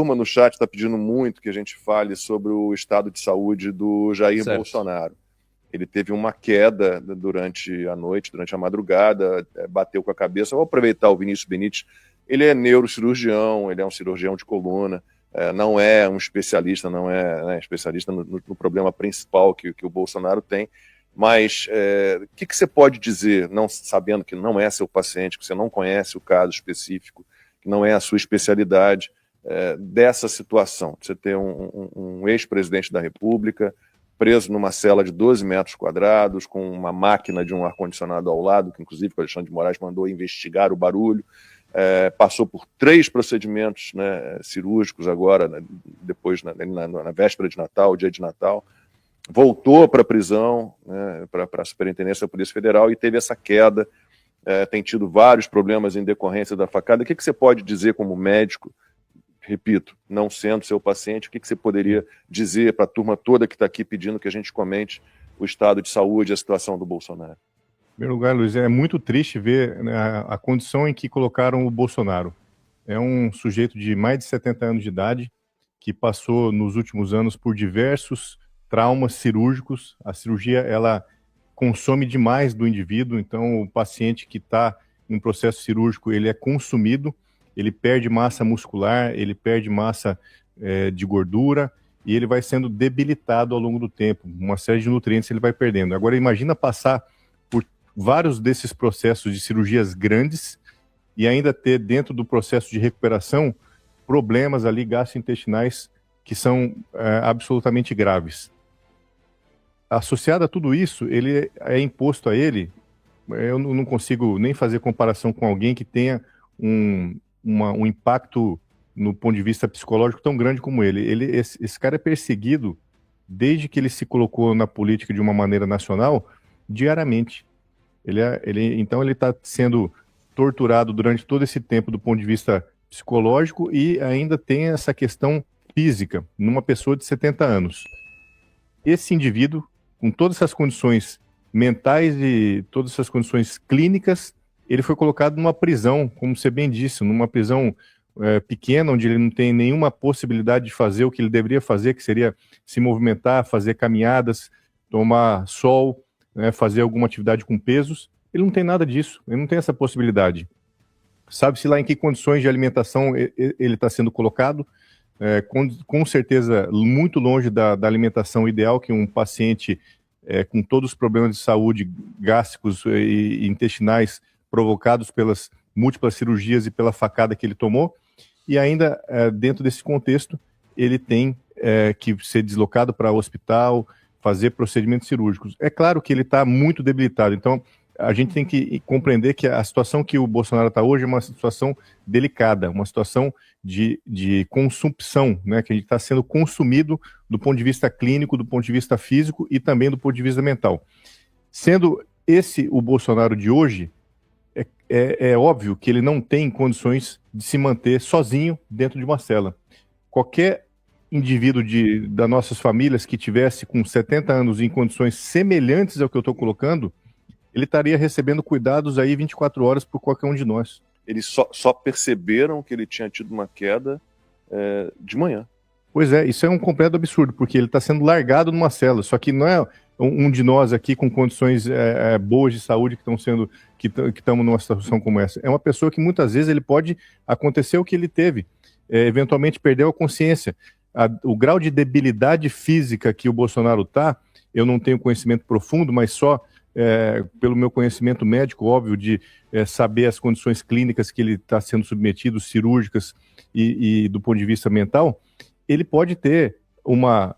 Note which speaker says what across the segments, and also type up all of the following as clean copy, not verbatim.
Speaker 1: turma no chat está pedindo muito que a gente fale sobre o estado de saúde do Jair Bolsonaro. Ele teve uma queda durante a noite, durante a madrugada, bateu com a cabeça. Vou aproveitar o Vinícius Benítez. Ele é neurocirurgião, ele é um cirurgião de coluna, não é um especialista, não é, né, especialista no problema principal que o Bolsonaro tem. Mas o que você pode dizer, não sabendo que não é seu paciente, que você não conhece o caso específico, que não é a sua especialidade, dessa situação? Você ter um ex-presidente da República preso numa cela de 12 metros quadrados, com uma máquina de um ar-condicionado ao lado, que inclusive o Alexandre de Moraes mandou investigar o barulho, passou por 3 procedimentos, né, cirúrgicos agora, né, depois na véspera de Natal, dia de Natal, voltou para a prisão, né, para a Superintendência da Polícia Federal e teve essa queda, tem tido vários problemas em decorrência da facada. O que você pode dizer como médico, repito, não sendo seu paciente, o que você poderia dizer para a turma toda que está aqui pedindo que a gente comente o estado de saúde e a situação do Bolsonaro?
Speaker 2: Em primeiro lugar, Luiz, é muito triste ver, né, a condição em que colocaram o Bolsonaro. É um sujeito de mais de 70 anos de idade, que passou nos últimos anos por diversos traumas cirúrgicos. A cirurgia, ela consome demais do indivíduo, então o paciente que está em um processo cirúrgico, ele é consumido, ele perde massa muscular, ele perde massa de gordura, e ele vai sendo debilitado ao longo do tempo. Uma série de nutrientes ele vai perdendo. Agora, imagina passar por vários desses processos de cirurgias grandes e ainda ter dentro do processo de recuperação problemas ali gastrointestinais que são absolutamente graves. Associado a tudo isso, ele é imposto a ele, eu não consigo nem fazer comparação com alguém que tenha um impacto no ponto de vista psicológico tão grande como ele. Esse cara é perseguido desde que ele se colocou na política de uma maneira nacional, diariamente. Então ele está sendo torturado durante todo esse tempo do ponto de vista psicológico e ainda tem essa questão física, numa pessoa de 70 anos. Esse indivíduo, com todas essas condições mentais e todas essas condições clínicas, ele foi colocado numa prisão, como você bem disse, numa prisão pequena, onde ele não tem nenhuma possibilidade de fazer o que ele deveria fazer, que seria se movimentar, fazer caminhadas, tomar sol, né, fazer alguma atividade com pesos. Ele não tem nada disso, ele não tem essa possibilidade. Sabe-se lá em que condições de alimentação ele está sendo colocado, com certeza muito longe da alimentação ideal que um paciente com todos os problemas de saúde gástricos e intestinais provocados pelas múltiplas cirurgias e pela facada que ele tomou, e ainda dentro desse contexto ele tem que ser deslocado para o hospital, fazer procedimentos cirúrgicos. É claro que ele está muito debilitado, então a gente tem que compreender que a situação que o Bolsonaro está hoje é uma situação delicada, uma situação de consumpção, né, que a gente está sendo consumido do ponto de vista clínico, do ponto de vista físico e também do ponto de vista mental. Sendo esse o Bolsonaro de hoje, é óbvio que ele não tem condições de se manter sozinho dentro de uma cela. Qualquer indivíduo das nossas famílias que tivesse com 70 anos em condições semelhantes ao que eu estou colocando, ele estaria recebendo cuidados aí 24 horas por qualquer um de nós.
Speaker 1: Eles só perceberam que ele tinha tido uma queda de manhã.
Speaker 2: Pois é, isso é um completo absurdo, porque ele está sendo largado numa cela, só que não é um de nós aqui com condições boas de saúde que estamos numa situação como essa. É uma pessoa que muitas vezes ele pode acontecer o que ele teve, eventualmente perdeu a consciência. O grau de debilidade física que o Bolsonaro está, eu não tenho conhecimento profundo, mas só pelo meu conhecimento médico, óbvio, de saber as condições clínicas que ele está sendo submetido, cirúrgicas e do ponto de vista mental, ele pode ter uma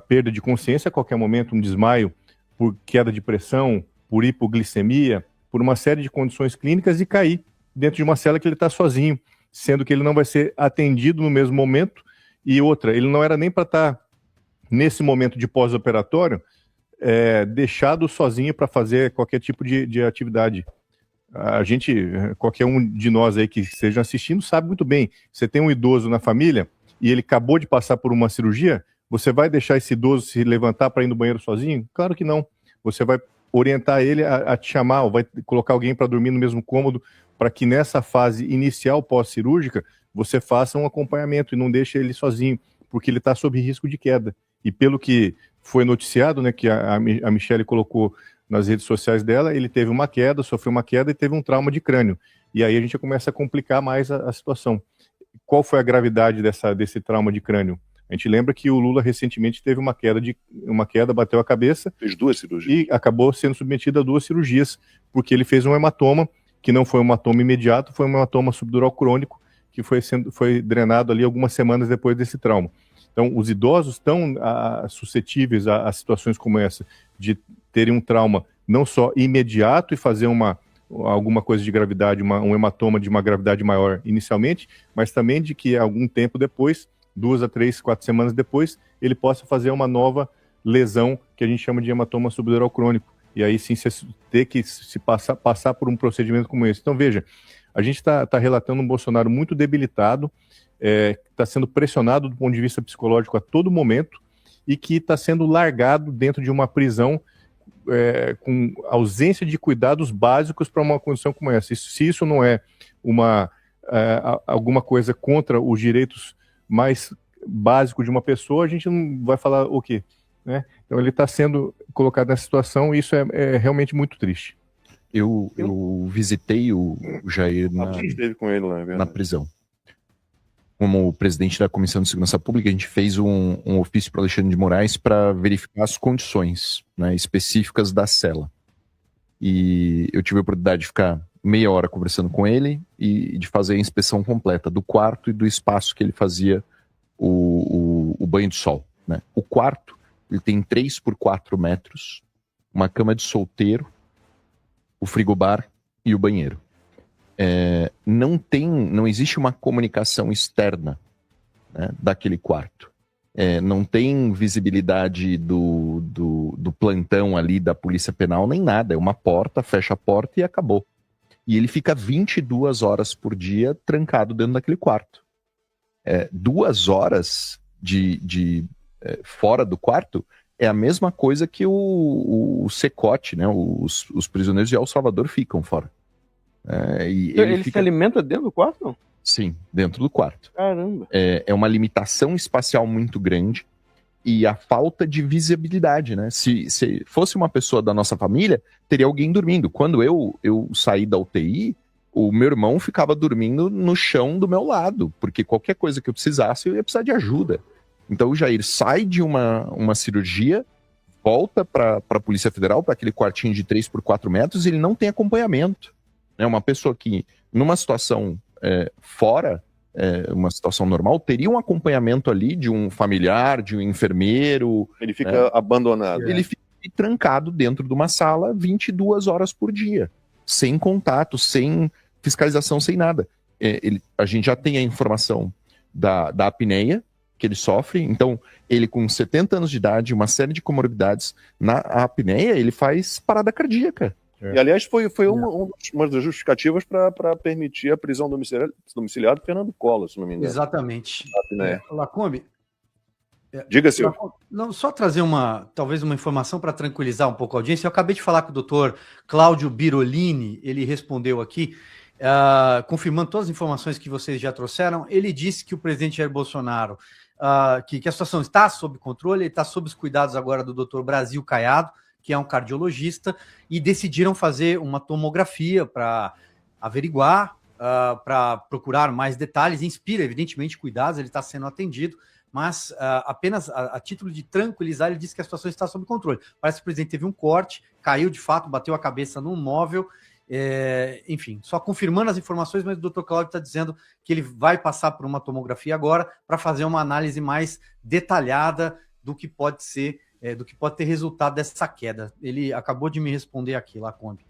Speaker 2: perda de consciência a qualquer momento, um desmaio por queda de pressão, por hipoglicemia, por uma série de condições clínicas e cair dentro de uma cela que ele está sozinho, sendo que ele não vai ser atendido no mesmo momento. E outra, ele não era nem para estar nesse momento de pós-operatório deixado sozinho para fazer qualquer tipo de atividade. A gente, qualquer um de nós aí que esteja assistindo sabe muito bem, você tem um idoso na família e ele acabou de passar por uma cirurgia, você vai deixar esse idoso se levantar para ir no banheiro sozinho? Claro que não. Você vai orientar ele a te chamar, ou vai colocar alguém para dormir no mesmo cômodo, para que nessa fase inicial pós-cirúrgica você faça um acompanhamento e não deixe ele sozinho, porque ele está sob risco de queda. E pelo que foi noticiado, né, que a Michelle colocou nas redes sociais dela, ele teve uma queda, sofreu uma queda e teve um trauma de crânio. E aí a gente começa a complicar mais a situação. Qual foi a gravidade desse trauma de crânio? A gente lembra que o Lula recentemente teve uma queda, bateu a cabeça.
Speaker 1: Fez 2 cirurgias.
Speaker 2: E acabou sendo submetido a 2 cirurgias, porque ele fez um hematoma, que não foi um hematoma imediato, foi um hematoma subdural crônico, que foi drenado ali algumas semanas depois desse trauma. Então, os idosos estão suscetíveis a situações como essa, de terem um trauma não só imediato e fazer alguma coisa de gravidade, um hematoma de uma gravidade maior inicialmente, mas também de que algum tempo depois, 2 a 3, 4 semanas depois, ele possa fazer uma nova lesão que a gente chama de hematoma subdural crônico. E aí sim ter que se passar por um procedimento como esse. Então veja, a gente está relatando um Bolsonaro muito debilitado, está sendo pressionado do ponto de vista psicológico a todo momento e que está sendo largado dentro de uma prisão com ausência de cuidados básicos para uma condição como essa. Se isso não é alguma coisa contra os direitos mais básicos de uma pessoa, a gente não vai falar o quê? Né? Então ele está sendo colocado nessa situação e isso é realmente muito triste.
Speaker 3: Eu visitei o Jair na prisão. Como presidente da Comissão de Segurança Pública, a gente fez um ofício para Alexandre de Moraes para verificar as condições, né, específicas da cela. E eu tive a oportunidade de ficar meia hora conversando com ele e de fazer a inspeção completa do quarto e do espaço que ele fazia o banho de sol. Né? O quarto, ele tem 3 por 4 metros, uma cama de solteiro, o frigobar e o banheiro. Não existe uma comunicação externa, né, daquele quarto. Não tem visibilidade do plantão ali da Polícia Penal, nem nada. É uma porta, fecha a porta e acabou. E ele fica 22 horas por dia trancado dentro daquele quarto. 2 horas fora do quarto é a mesma coisa que o Secote, né? Os prisioneiros de El Salvador ficam fora.
Speaker 4: Ele se alimenta dentro do quarto, não?
Speaker 3: Sim, dentro do quarto.
Speaker 4: Caramba.
Speaker 3: É uma limitação espacial muito grande e a falta de visibilidade, né? Se fosse uma pessoa da nossa família, teria alguém dormindo. Quando eu saí da UTI, o meu irmão ficava dormindo no chão do meu lado, porque qualquer coisa que eu precisasse, eu ia precisar de ajuda. Então o Jair sai de uma cirurgia, volta para a Polícia Federal, para aquele quartinho de 3 por 4 metros, e ele não tem acompanhamento. Uma pessoa que, numa situação fora, uma situação normal, teria um acompanhamento ali de um familiar, de um enfermeiro.
Speaker 1: Ele fica abandonado.
Speaker 3: Ele fica trancado dentro de uma sala 22 horas por dia, sem contato, sem fiscalização, sem nada. A gente já tem a informação da apneia que ele sofre, então ele com 70 anos de idade, uma série de comorbidades, na apneia ele faz parada cardíaca.
Speaker 1: E, aliás, foi uma das justificativas para permitir a prisão domiciliar do Fernando Collor, se não me engano.
Speaker 5: Exatamente. Lacombe,
Speaker 1: diga, Silvio.
Speaker 5: Não, só trazer talvez uma informação para tranquilizar um pouco a audiência. Eu acabei de falar com o doutor Cláudio Birolini, ele respondeu aqui, confirmando todas as informações que vocês já trouxeram. Ele disse que o presidente Jair Bolsonaro, que a situação está sob controle, ele está sob os cuidados agora do doutor Brasil Caiado, que é um cardiologista, e decidiram fazer uma tomografia para averiguar, para procurar mais detalhes. Inspira, evidentemente, cuidados, ele está sendo atendido, mas apenas a título de tranquilizar, ele disse que a situação está sob controle. Parece que o presidente teve um corte, caiu de fato, bateu a cabeça num móvel, enfim, só confirmando as informações, mas o Dr. Cláudio está dizendo que ele vai passar por uma tomografia agora para fazer uma análise mais detalhada do que pode ser, do que pode ter resultado dessa queda. Ele acabou de me responder aqui, Lacombe.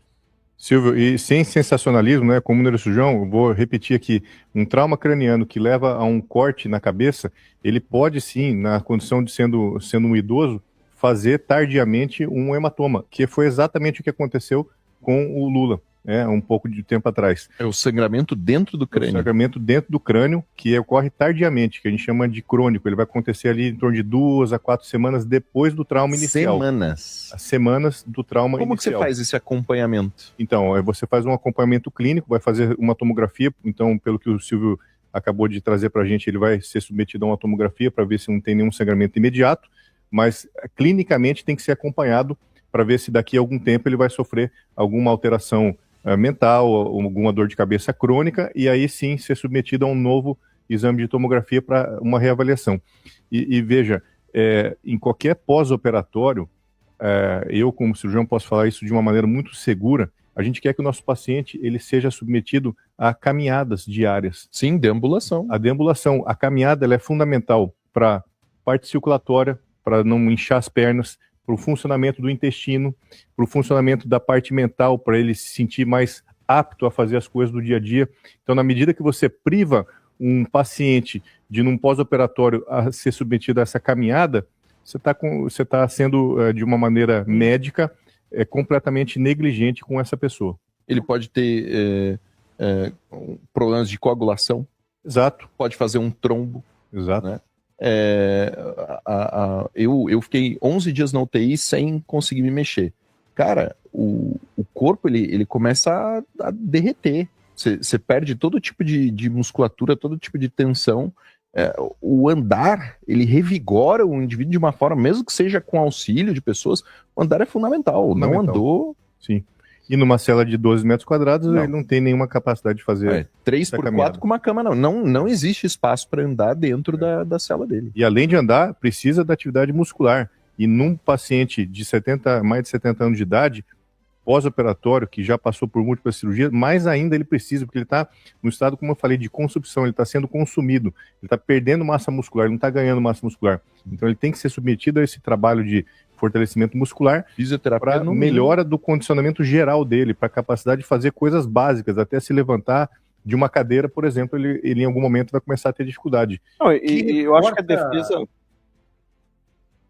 Speaker 2: Silvio, e sem sensacionalismo, né, como o neurocirurgião, eu vou repetir aqui, um trauma craniano que leva a um corte na cabeça, ele pode sim, na condição de sendo um idoso, fazer tardiamente um hematoma, que foi exatamente o que aconteceu com o Lula. Um pouco de tempo atrás.
Speaker 3: É o sangramento dentro do crânio.
Speaker 2: O sangramento dentro do crânio, que ocorre tardiamente, que a gente chama de crônico. Ele vai acontecer ali em torno de 2 a 4 semanas depois do trauma inicial.
Speaker 3: As
Speaker 2: semanas do trauma inicial.
Speaker 3: Como que você faz esse acompanhamento?
Speaker 2: Então, você faz um acompanhamento clínico, vai fazer uma tomografia. Então, pelo que o Silvio acabou de trazer para a gente, ele vai ser submetido a uma tomografia para ver se não tem nenhum sangramento imediato, mas clinicamente tem que ser acompanhado para ver se daqui a algum tempo ele vai sofrer alguma alteração mental, alguma dor de cabeça crônica, e aí sim ser submetido a um novo exame de tomografia para uma reavaliação. E veja, em qualquer pós-operatório, eu como cirurgião posso falar isso de uma maneira muito segura, a gente quer que o nosso paciente ele seja submetido a caminhadas diárias.
Speaker 3: Sim, deambulação.
Speaker 2: A deambulação, a caminhada ela é fundamental para parte circulatória, para não inchar as pernas, para o funcionamento do intestino, para o funcionamento da parte mental, para ele se sentir mais apto a fazer as coisas do dia a dia. Então, na medida que você priva um paciente de, num pós-operatório, a ser submetido a essa caminhada, você tá sendo, de uma maneira médica, completamente negligente com essa pessoa.
Speaker 3: Ele pode ter problemas de coagulação.
Speaker 2: Exato.
Speaker 3: Pode fazer um trombo.
Speaker 2: Exato.
Speaker 3: Né? Eu fiquei 11 dias na UTI sem conseguir me mexer. Cara, o corpo ele começa a derreter. Você perde todo tipo de musculatura, todo tipo de tensão. O andar, ele revigora o indivíduo de uma forma, mesmo que seja com auxílio de pessoas, o andar é fundamental. Não andou...
Speaker 2: Sim. E numa cela de 12 metros quadrados, ele não tem nenhuma capacidade de fazer
Speaker 3: 3x4 com uma cama, não existe espaço para andar dentro da cela dele.
Speaker 2: E além de andar, precisa da atividade muscular. E num paciente de mais de 70 anos de idade, pós-operatório, que já passou por múltiplas cirurgias, mais ainda ele precisa, porque ele está no estado, como eu falei, de consumpção, ele está sendo consumido, ele está perdendo massa muscular, ele não está ganhando massa muscular. Então ele tem que ser submetido a esse trabalho de fortalecimento muscular,
Speaker 3: fisioterapia
Speaker 2: para melhora do condicionamento geral dele, para a capacidade de fazer coisas básicas, até se levantar de uma cadeira, por exemplo, ele em algum momento vai começar a ter dificuldade.
Speaker 4: Não, eu acho que a defesa...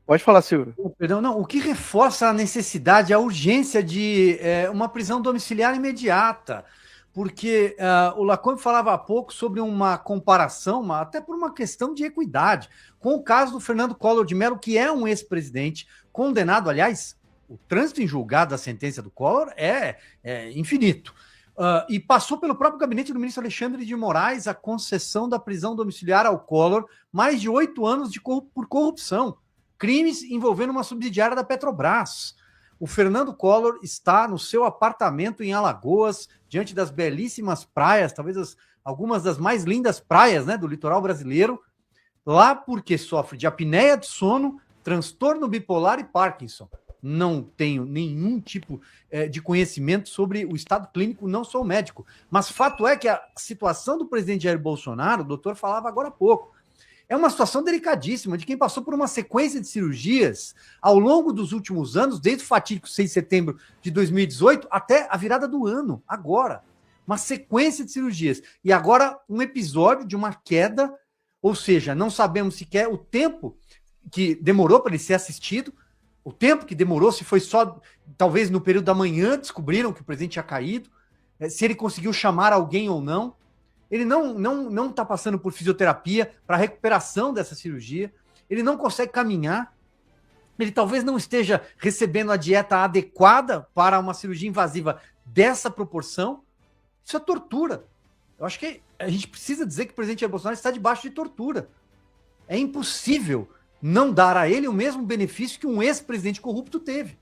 Speaker 4: Pode falar, Silvio.
Speaker 5: Perdão, não. O que reforça a necessidade, a urgência de uma prisão domiciliar imediata. Porque o Lacombe falava há pouco sobre uma comparação, até por uma questão de equidade, com o caso do Fernando Collor de Mello, que é um ex-presidente condenado. Aliás, o trânsito em julgado da sentença do Collor é infinito. E passou pelo próprio gabinete do ministro Alexandre de Moraes a concessão da prisão domiciliar ao Collor, mais de 8 anos por corrupção. Crimes envolvendo uma subsidiária da Petrobras. O Fernando Collor está no seu apartamento em Alagoas, diante das belíssimas praias, talvez algumas das mais lindas praias, né, do litoral brasileiro, lá porque sofre de apneia de sono, transtorno bipolar e Parkinson. Não tenho nenhum tipo de conhecimento sobre o estado clínico, não sou médico. Mas fato é que a situação do presidente Jair Bolsonaro, o doutor falava agora há pouco, é uma situação delicadíssima de quem passou por uma sequência de cirurgias ao longo dos últimos anos, desde o fatídico 6 de setembro de 2018 até a virada do ano, agora. Uma sequência de cirurgias. E agora um episódio de uma queda, ou seja, não sabemos sequer o tempo que demorou para ele ser assistido, o tempo que demorou, se foi só, talvez no período da manhã, descobriram que o presidente tinha caído, se ele conseguiu chamar alguém ou não. Ele não está passando por fisioterapia para recuperação dessa cirurgia. Ele não consegue caminhar. Ele talvez não esteja recebendo a dieta adequada para uma cirurgia invasiva dessa proporção. Isso é tortura. Eu acho que a gente precisa dizer que o presidente Jair Bolsonaro está debaixo de tortura. É impossível não dar a ele o mesmo benefício que um ex-presidente corrupto teve,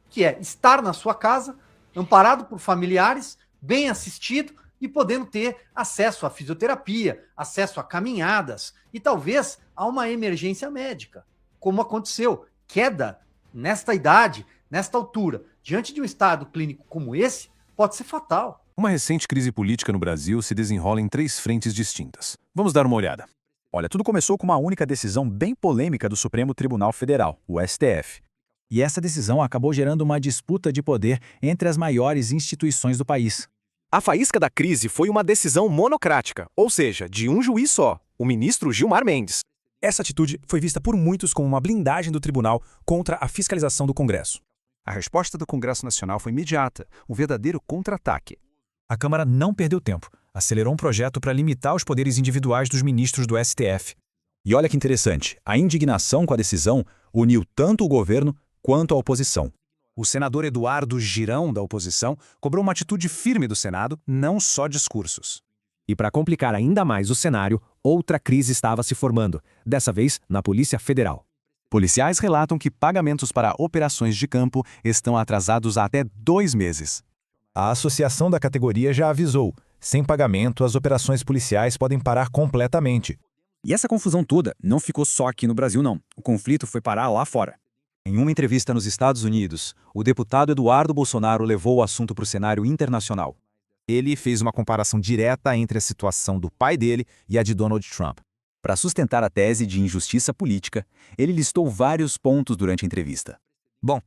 Speaker 5: que é estar na sua casa, amparado por familiares, bem assistido, e podendo ter acesso à fisioterapia, acesso a caminhadas e talvez a uma emergência médica, como aconteceu. Queda nesta idade, nesta altura, diante de um estado clínico como esse, pode ser fatal.
Speaker 6: Uma recente crise política no Brasil se desenrola em 3 frentes distintas. Vamos dar uma olhada.
Speaker 7: Olha, tudo começou com uma única decisão bem polêmica do Supremo Tribunal Federal, o STF. E essa decisão acabou gerando uma disputa de poder entre as maiores instituições do país.
Speaker 8: A faísca da crise foi uma decisão monocrática, ou seja, de um juiz só, o ministro Gilmar Mendes.
Speaker 7: Essa atitude foi vista por muitos como uma blindagem do tribunal contra a fiscalização do Congresso.
Speaker 6: A resposta do Congresso Nacional foi imediata, um verdadeiro contra-ataque.
Speaker 7: A Câmara não perdeu tempo, acelerou um projeto para limitar os poderes individuais dos ministros do STF. E olha que interessante, a indignação com a decisão uniu tanto o governo quanto a oposição.
Speaker 6: O senador Eduardo Girão, da oposição, cobrou uma atitude firme do Senado, não só discursos.
Speaker 9: E para complicar ainda mais o cenário, outra crise estava se formando, dessa vez na Polícia Federal.
Speaker 6: Policiais relatam que pagamentos para operações de campo estão atrasados há até 2 meses.
Speaker 7: A associação da categoria já avisou: sem pagamento, as operações policiais podem parar completamente.
Speaker 10: E essa confusão toda não ficou só aqui no Brasil, não. O conflito foi parar lá fora.
Speaker 7: Em uma entrevista nos Estados Unidos, o deputado Eduardo Bolsonaro levou o assunto para o cenário internacional. Ele fez uma comparação direta entre a situação do pai dele e a de Donald Trump. Para sustentar a tese de injustiça política, ele listou vários pontos durante a entrevista. Bom,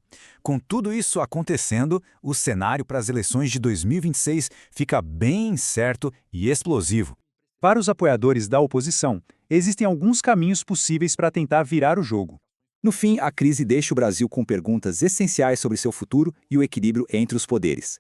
Speaker 7: com tudo isso acontecendo, o cenário para as eleições de 2026 fica bem incerto e explosivo.
Speaker 10: Para os apoiadores da oposição, existem alguns caminhos possíveis para tentar virar o jogo.
Speaker 7: No fim, a crise deixa o Brasil com perguntas essenciais sobre seu futuro e o equilíbrio entre os poderes.